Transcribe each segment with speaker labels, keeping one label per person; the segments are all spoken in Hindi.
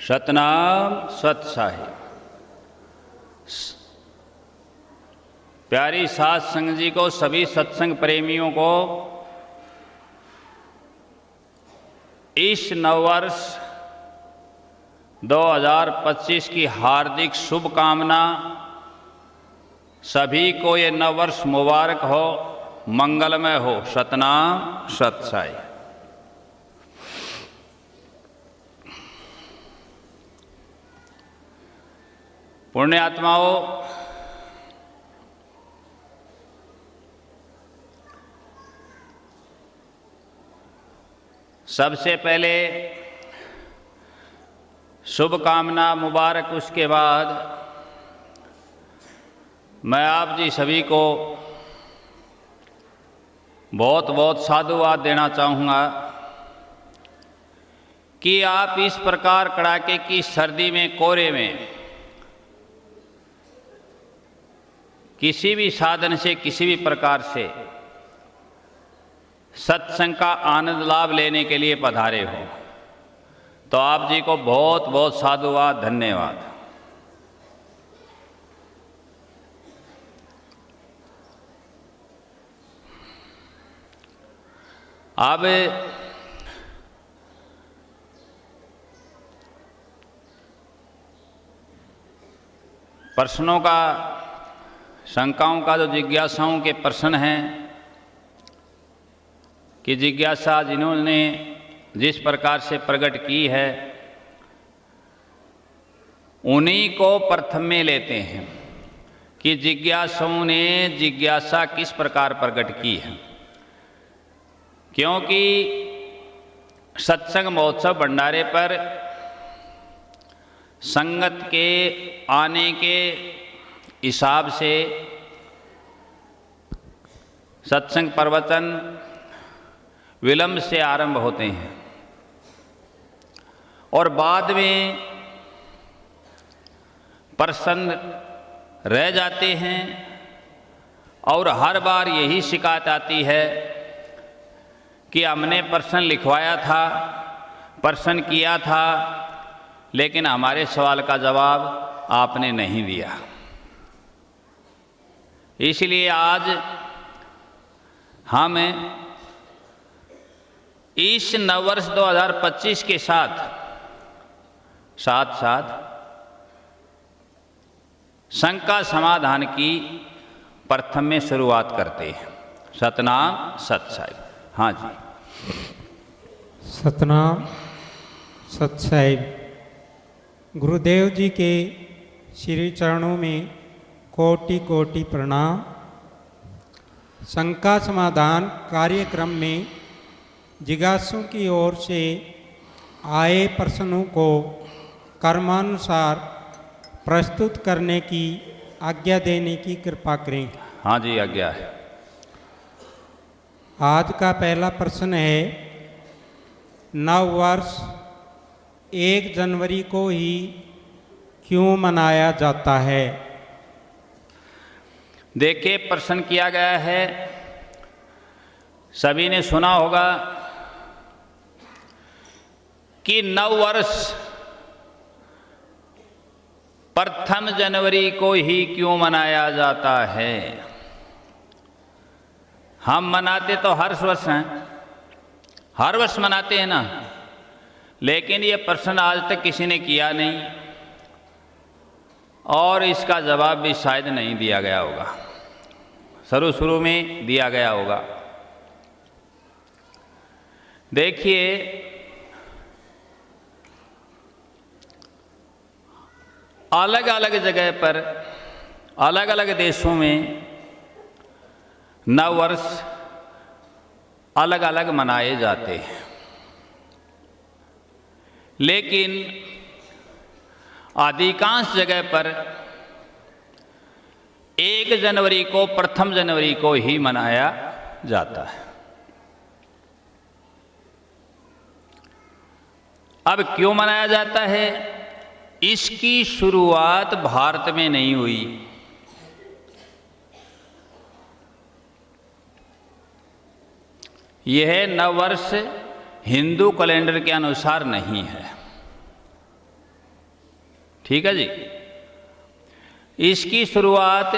Speaker 1: सतनाम सत साहिब। प्यारी साध संग जी को, सभी सत्संग प्रेमियों को इस नववर्ष 2025 की हार्दिक शुभकामना। सभी को ये नववर्ष मुबारक हो, मंगलमय हो। सतनाम सत साई। पुण्य आत्माओं, सबसे पहले शुभकामना मुबारक। उसके बाद मैं आप जी सभी को बहुत बहुत साधुवाद देना चाहूँगा कि आप इस प्रकार कड़ाके की सर्दी में, कोहरे में किसी भी साधन से, किसी भी प्रकार से सत्संग का आनंद लाभ लेने के लिए पधारे हो, तो आप जी को बहुत बहुत साधुवाद, धन्यवाद। अब प्रश्नों का, शंकाओं का, जो जिज्ञासाओं के प्रश्न हैं, कि जिज्ञासा जिन्होंने जिस प्रकार से प्रकट की है, उन्हीं को प्रथम में लेते हैं कि जिज्ञासुओं ने जिज्ञासा किस प्रकार प्रकट की है। क्योंकि सत्संग महोत्सव भंडारे पर संगत के आने के हिसाब से सत्संग प्रवचन विलंब से आरंभ होते हैं और बाद में प्रसन्न रह जाते हैं। और हर बार यही शिकायत आती है कि हमने प्रश्न लिखवाया था, प्रश्न किया था, लेकिन हमारे सवाल का जवाब आपने नहीं दिया। इसलिए आज हम इस नववर्ष 2025 के साथ साथ शंका समाधान की प्रथम में शुरुआत करते हैं। सतनाम सत साहिब। हाँ जी।
Speaker 2: सतनाम सत साहिब। गुरुदेव जी के श्री चरणों में कोटि कोटि प्रणाम। शंका समाधान कार्यक्रम में जिज्ञासुओं की ओर से आए प्रश्नों को कर्मानुसार प्रस्तुत करने की आज्ञा देने की कृपा करें।
Speaker 1: हाँ जी, आज्ञा है।
Speaker 2: आज का पहला प्रश्न है, नव वर्ष 1 जनवरी को ही क्यों मनाया जाता है?
Speaker 1: देखिए, प्रश्न किया गया है, सभी ने सुना होगा कि नव वर्ष प्रथम जनवरी को ही क्यों मनाया जाता है। हम मनाते तो हर वर्ष हैं, हर वर्ष मनाते हैं ना, लेकिन ये प्रश्न आज तक किसी ने किया नहीं और इसका जवाब भी शायद नहीं दिया गया होगा। शुरू में दिया गया होगा। देखिए, अलग अलग जगह पर, अलग अलग देशों में नव वर्ष अलग अलग मनाए जाते हैं, लेकिन अधिकांश जगह पर 1 जनवरी को, प्रथम जनवरी को ही मनाया जाता है। अब क्यों मनाया जाता है? इसकी शुरुआत भारत में नहीं हुई। यह नववर्ष हिंदू कैलेंडर के अनुसार नहीं है। ठीक है जी। इसकी शुरुआत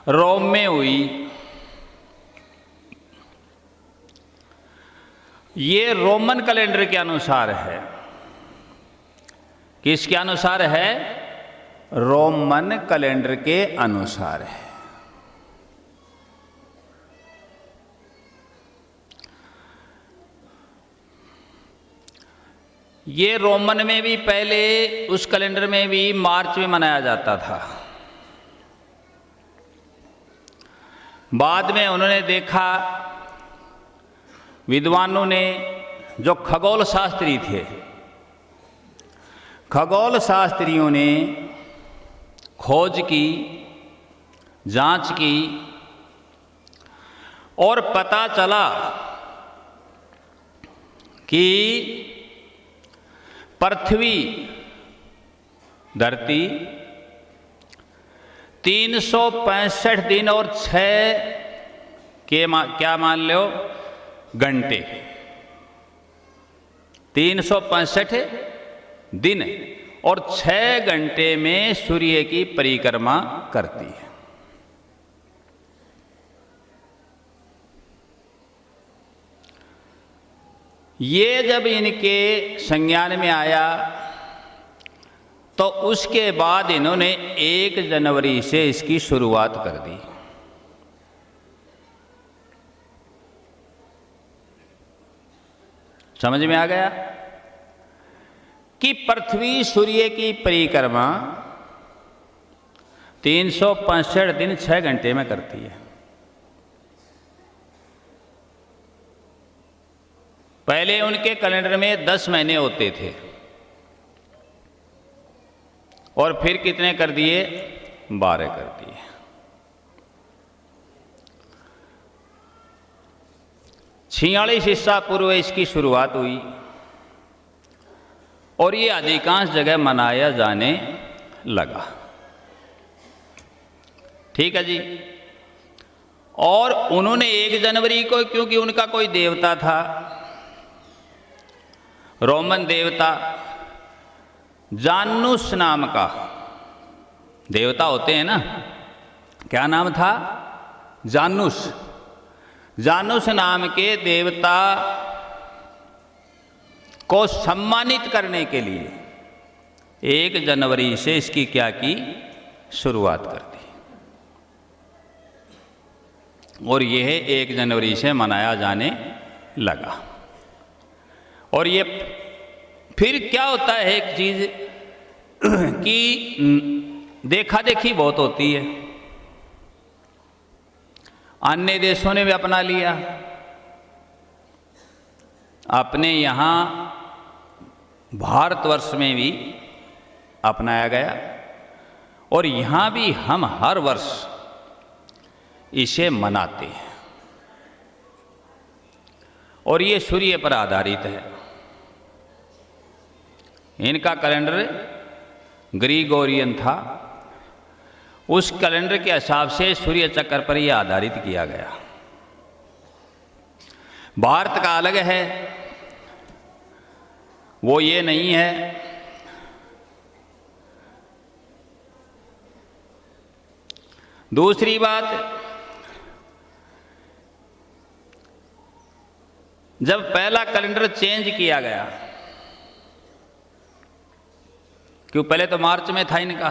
Speaker 1: रोम में हुई। ये रोमन कैलेंडर के अनुसार है। किसके अनुसार है? रोमन कैलेंडर के अनुसार है। ये रोमन में भी पहले, उस कैलेंडर में भी मार्च में मनाया जाता था। बाद में उन्होंने देखा, विद्वानों ने, जो खगोल शास्त्री थे, खगोल शास्त्रियों ने खोज की, जांच की और पता चला कि पृथ्वी, धरती 365 दिन और 6 के क्या मान लो घंटे, 365 दिन और 6 घंटे में सूर्य की परिक्रमा करती है। ये जब इनके संज्ञान में आया तो उसके बाद इन्होंने 1 जनवरी से इसकी शुरुआत कर दी। समझ में आ गया कि पृथ्वी सूर्य की परिक्रमा 365 दिन 6 घंटे में करती है। पहले उनके कैलेंडर में 10 महीने होते थे और फिर कितने कर दिए? 12 कर दिए। छियालीस ईसा पूर्व इसकी शुरुआत हुई और ये अधिकांश जगह मनाया जाने लगा। ठीक है जी। और उन्होंने 1 जनवरी को, क्योंकि उनका कोई देवता था, रोमन देवता जानुस नाम का देवता होते हैं ना, क्या नाम था? जानुस। जानुस नाम के देवता को सम्मानित करने के लिए 1 जनवरी से इसकी क्या की? शुरुआत कर दी। और यह 1 जनवरी से मनाया जाने लगा। और ये फिर क्या होता है, एक चीज कि देखा देखी बहुत होती है। अन्य देशों ने भी अपना लिया, अपने यहाँ भारतवर्ष में भी अपनाया गया और यहाँ भी हम हर वर्ष इसे मनाते हैं। और ये सूर्य पर आधारित है। इनका कैलेंडर ग्रीगोरियन था। उस कैलेंडर के हिसाब से सूर्य चक्र पर यह आधारित किया गया। भारत का अलग है, वो ये नहीं है। दूसरी बात, जब पहला कैलेंडर चेंज किया गया, क्यों पहले तो मार्च में था इनका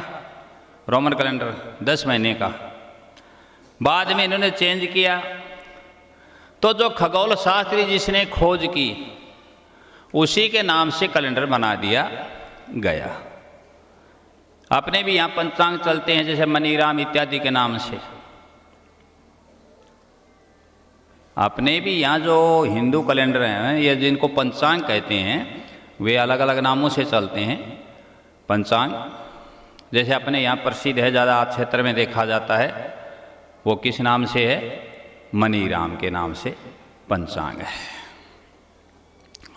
Speaker 1: रोमन कैलेंडर 10 महीने का, बाद में इन्होंने चेंज किया, तो जो खगोल शास्त्री जिसने खोज की उसी के नाम से कैलेंडर बना दिया गया। अपने भी यहाँ पंचांग चलते हैं, जैसे मनीराम इत्यादि के नाम से। अपने भी यहाँ जो हिंदू कैलेंडर हैं, ये जिनको पंचांग कहते हैं, वे अलग अलग नामों से चलते हैं पंचांग। जैसे अपने यहाँ प्रसिद्ध है, ज़्यादा क्षेत्र में देखा जाता है, वो किस नाम से है? मनीराम के नाम से पंचांग है।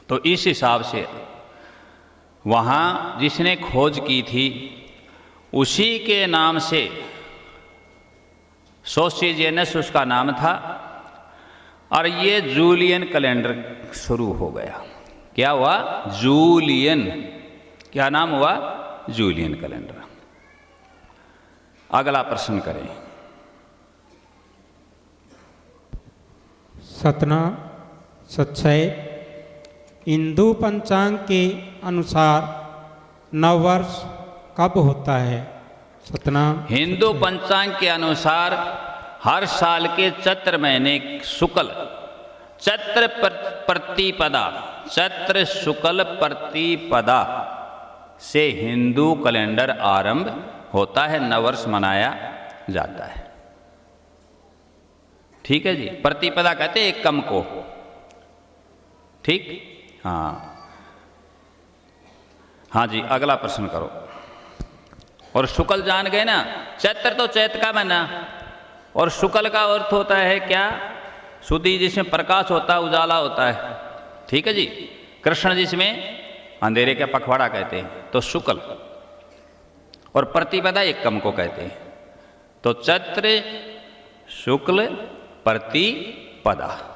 Speaker 1: तो इस हिसाब से वहाँ जिसने खोज की थी उसी के नाम से सोसिजेनस उसका नाम था, और ये जूलियन कैलेंडर शुरू हो गया। क्या हुआ? जूलियन। क्या नाम हुआ? Julian calendar. अगला प्रश्न करें।
Speaker 2: सतना सच्चाई। हिंदू पंचांग के अनुसार नववर्ष कब होता है? सतना।
Speaker 1: हिंदू पंचांग के अनुसार हर साल के चैत्र महीने शुक्ल चैत्र प्रतिपदा, चैत्र शुक्ल प्रतिपदा से हिंदू कैलेंडर आरंभ होता है, नववर्ष मनाया जाता है। ठीक है जी। प्रतिपदा कहते हैं एकम को। ठीक। हाँ हाँ जी, अगला प्रश्न करो। और शुक्ल जान गए ना, चैत्र तो चैत का महीना, और शुक्ल का अर्थ होता है क्या? शुद्धि, जिसमें प्रकाश होता है, उजाला होता है। ठीक है जी। कृष्ण जिसमें अंधेरे का पखवाड़ा कहते हैं, तो शुक्ल। और प्रतिपदा एकम को कहते हैं। तो चैत्र शुक्ल प्रतिपदा।